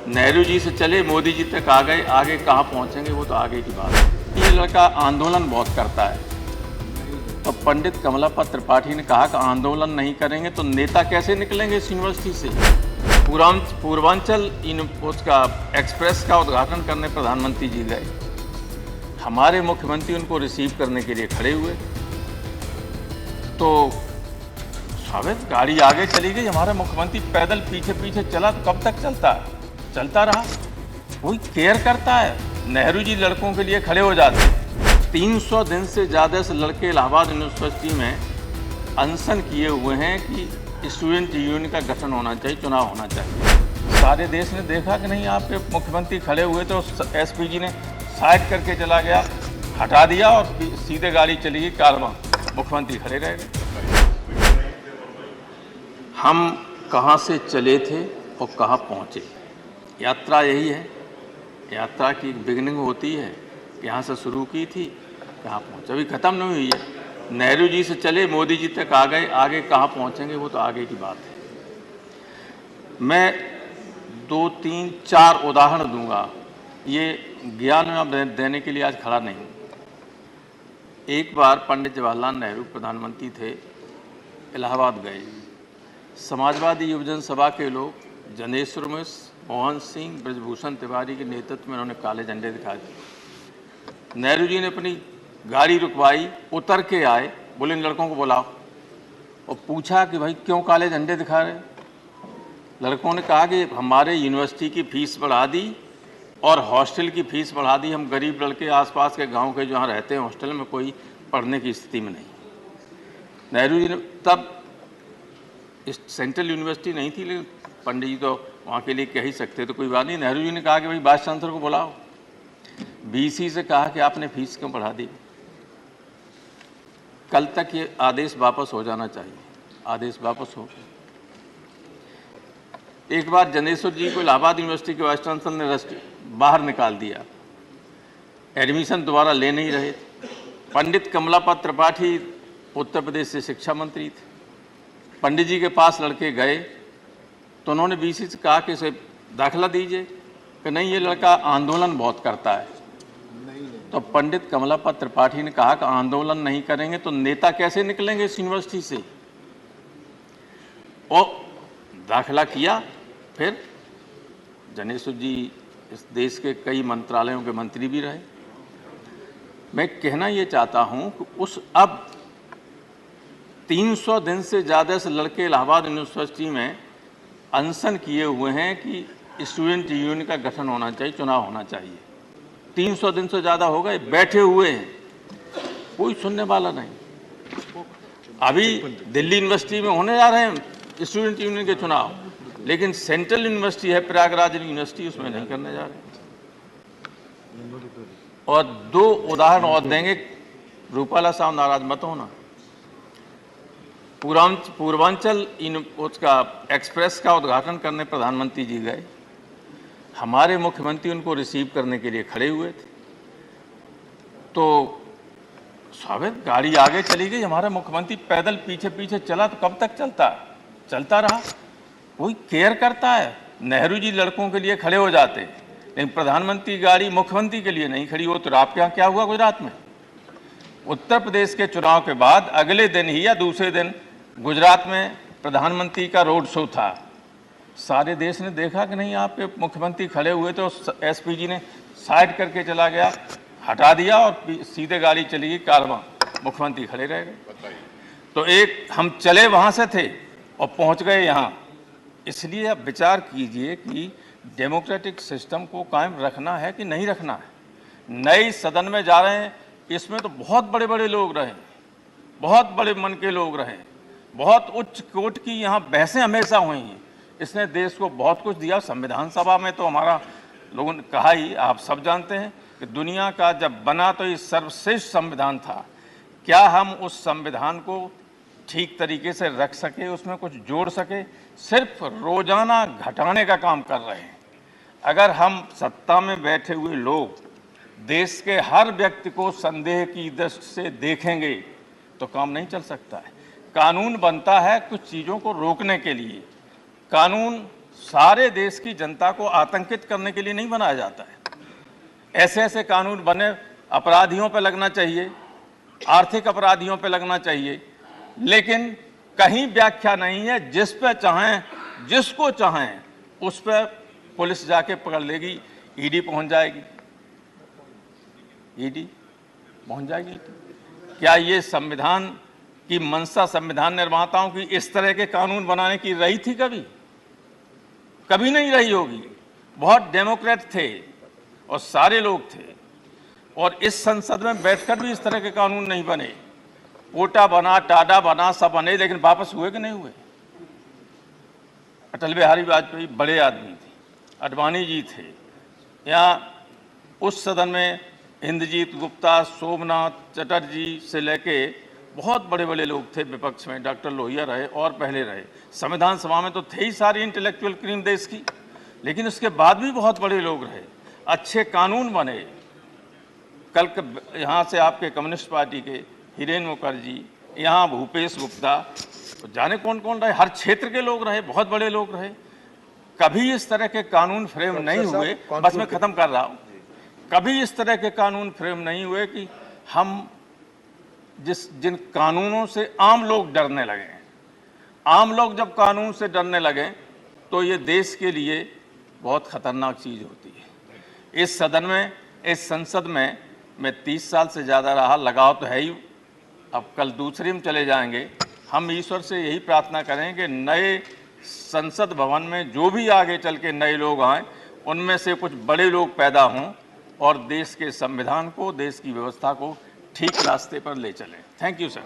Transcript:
नेहरू जी से चले मोदी जी तक आ गए, आगे कहाँ पहुँचेंगे वो तो आगे की बात है। ये लड़का आंदोलन बहुत करता है, तो पंडित कमलापत त्रिपाठी ने कहा कि आंदोलन नहीं करेंगे तो नेता कैसे निकलेंगे इस यूनिवर्सिटी से। पूर्वांचल उसका एक्सप्रेस का उद्घाटन करने प्रधानमंत्री जी गए, हमारे मुख्यमंत्री उनको रिसीव करने के लिए खड़े हुए, तो स्वागत गाड़ी आगे चली गई, हमारा मुख्यमंत्री पैदल पीछे पीछे चला, तो कब तक चलता रहा। कोई केयर करता है? नेहरू जी लड़कों के लिए खड़े हो जाते। 300 दिन से ज़्यादा से लड़के इलाहाबाद यूनिवर्सिटी में अनशन किए हुए हैं कि स्टूडेंट यूनियन का गठन होना चाहिए, चुनाव होना चाहिए। सारे देश ने देखा कि नहीं, आपके मुख्यमंत्री खड़े हुए तो एसपी जी ने साइड करके चला गया, हटा दिया और सीधे गाड़ी चली गई कारवां, मुख्यमंत्री खड़े रह गए। हम कहाँ से चले थे और कहाँ पहुँचे, यात्रा यही है। यात्रा की बिगिनिंग होती है, यहाँ से शुरू की थी, कहाँ पहुँचे, अभी ख़त्म नहीं हुई है। नेहरू जी से चले मोदी जी तक आ गए, आगे कहाँ पहुँचेंगे वो तो आगे की बात है। मैं 2, 3, 4 उदाहरण दूंगा, ये ज्ञान में देने के लिए आज खड़ा नहीं हूँ। एक बार पंडित जवाहरलाल नेहरू प्रधानमंत्री थे, इलाहाबाद गए, समाजवादी युवजन सभा के लोग जनेश्वर मिश्र, मोहन सिंह, ब्रजभूषण तिवारी के नेतृत्व में उन्होंने काले झंडे दिखाए। नेहरू जी ने अपनी गाड़ी रुकवाई, उतर के आए, बोले इन लड़कों को बुलाओ, और पूछा कि भाई क्यों काले झंडे दिखा रहे। लड़कों ने कहा कि हमारे यूनिवर्सिटी की फीस बढ़ा दी और हॉस्टल की फीस बढ़ा दी, हम गरीब लड़के आसपास के गांव के जहाँ रहते हैं हॉस्टल में कोई पढ़ने की स्थिति में नहीं। नेहरू जी ने तब सेंट्रल यूनिवर्सिटी नहीं थी, लेकिन पंडित जी तो वहाँ के लिए कह ही सकते, तो कोई बात नहीं। नेहरू जी ने कहा कि भाई वाइस चांसलर को बुलाओ, बीसी से कहा कि आपने फीस क्यों बढ़ा दी, कल तक ये आदेश वापस हो जाना चाहिए। आदेश वापस हो गया। एक बार जनेश्वर जी को इलाहाबाद यूनिवर्सिटी के वाइस चांसलर ने बाहर निकाल दिया, एडमिशन दोबारा ले नहीं रहे थे। पंडित कमलापत त्रिपाठी उत्तर प्रदेश से शिक्षा मंत्री थे, पंडित जी के पास लड़के गए तो उन्होंने बीसी से कहा कि इसे दाखिला दीजिए, कि नहीं ये लड़का आंदोलन बहुत करता है। तो पंडित कमलापत त्रिपाठी ने कहा कि आंदोलन नहीं करेंगे तो नेता कैसे निकलेंगे इस यूनिवर्सिटी से, और दाखिला किया। फिर जनेश्वर जी इस देश के कई मंत्रालयों के मंत्री भी रहे। मैं कहना ये चाहता हूँ कि उस अब 300 दिन से ज़्यादा से लड़के इलाहाबाद यूनिवर्सिटी में अनशन किए हुए हैं कि स्टूडेंट यूनियन का गठन होना चाहिए, चुनाव होना चाहिए। 300 दिन से ज़्यादा हो गए, बैठे हुए हैं, कोई सुनने वाला नहीं। अभी दिल्ली यूनिवर्सिटी में होने जा रहे हैं स्टूडेंट यूनियन के चुनाव, लेकिन सेंट्रल यूनिवर्सिटी है प्रयागराज यूनिवर्सिटी, उसमें नहीं करने जा रहे। और 2 उदाहरण और देंगे, रूपाला साहब नाराज मत होना। पूर्वांचल उसका एक्सप्रेस का उद्घाटन करने प्रधानमंत्री जी गए, हमारे मुख्यमंत्री उनको रिसीव करने के लिए खड़े हुए थे, तो स्वागत गाड़ी आगे चली गई, हमारा मुख्यमंत्री पैदल पीछे पीछे चला, तो कब तक चलता रहा। कोई केयर करता है? नेहरू जी लड़कों के लिए खड़े हो जाते, लेकिन प्रधानमंत्री गाड़ी मुख्यमंत्री के लिए नहीं खड़ी हो। तो आपके यहाँ क्या हुआ गुजरात में? उत्तर प्रदेश के चुनाव के बाद अगले दिन ही या दूसरे दिन गुजरात में प्रधानमंत्री का रोड शो था। सारे देश ने देखा कि नहीं, आपके मुख्यमंत्री खड़े हुए तो एसपी जी ने साइड करके चला गया, हटा दिया और सीधे गाड़ी चली गई कारवां, मुख्यमंत्री खड़े रह गए। तो एक हम चले वहाँ से थे और पहुँच गए यहाँ। इसलिए आप विचार कीजिए कि डेमोक्रेटिक सिस्टम को कायम रखना है कि नहीं रखना है। नए सदन में जा रहे हैं, इसमें तो बहुत बड़े बड़े लोग रहे, बहुत बड़े मन के लोग रहे, बहुत उच्च कोट की यहाँ बहसें हमेशा हुई हैं। इसने देश को बहुत कुछ दिया। संविधान सभा में तो हमारा लोगों ने कहा ही, आप सब जानते हैं कि दुनिया का जब बना तो ये सर्वश्रेष्ठ संविधान था। क्या हम उस संविधान को ठीक तरीके से रख सके, उसमें कुछ जोड़ सके? सिर्फ रोजाना घटाने का काम कर रहे हैं। अगर हम सत्ता में बैठे हुए लोग देश के हर व्यक्ति को संदेह की दृष्टि से देखेंगे तो काम नहीं चल सकता है। कानून बनता है कुछ चीज़ों को रोकने के लिए। कानून सारे देश की जनता को आतंकित करने के लिए नहीं बनाया जाता है। ऐसे ऐसे कानून बने, अपराधियों पर लगना चाहिए, आर्थिक अपराधियों पर लगना चाहिए, लेकिन कहीं व्याख्या नहीं है जिस पे चाहें, जिसको चाहें उस पर पुलिस जाके पकड़ लेगी, ईडी पहुंच जाएगी, ईडी पहुंच जाएगी। क्या ये संविधान की मंशा संविधान निर्माताओं की इस तरह के कानून बनाने की रही थी? कभी नहीं रही होगी। बहुत डेमोक्रेट थे और सारे लोग थे, और इस संसद में बैठकर भी इस तरह के कानून नहीं बने। पोटा बना, टाडा बना, सब बने, लेकिन वापस हुए कि नहीं हुए? अटल बिहारी वाजपेयी बड़े आदमी थे, अडवाणी जी थे, यहाँ उस सदन में इंद्रजीत गुप्ता, सोमनाथ चटर्जी से लेके बहुत बड़े बड़े लोग थे विपक्ष में, डॉक्टर लोहिया रहे और पहले रहे। संविधान सभा में तो थे ही सारी इंटेलेक्चुअल क्रीम देश की, लेकिन उसके बाद भी बहुत बड़े लोग रहे, अच्छे कानून बने। कल यहाँ से आपके कम्युनिस्ट पार्टी के हिरेन मुखर्जी, यहाँ भूपेश गुप्ता, तो जाने कौन कौन रहे, हर क्षेत्र के लोग रहे, बहुत बड़े लोग रहे। कभी इस तरह के कानून फ्रेम नहीं हुए, बस मैं खत्म कर रहा हूँ, कभी इस तरह के कानून फ्रेम नहीं हुए कि हम जिन कानूनों से आम लोग डरने लगे। आम लोग जब कानून से डरने लगे तो ये देश के लिए बहुत खतरनाक चीज़ होती है। इस सदन में, इस संसद में मैं 30 साल से ज़्यादा रहा, लगाव तो है ही। अब कल दूसरे में चले जाएंगे। हम ईश्वर से यही प्रार्थना करें कि नए संसद भवन में जो भी आगे चल के नए लोग आएँ, उनमें से कुछ बड़े लोग पैदा हों और देश के संविधान को, देश की व्यवस्था को ठीक रास्ते पर ले चलें। Thank you sir.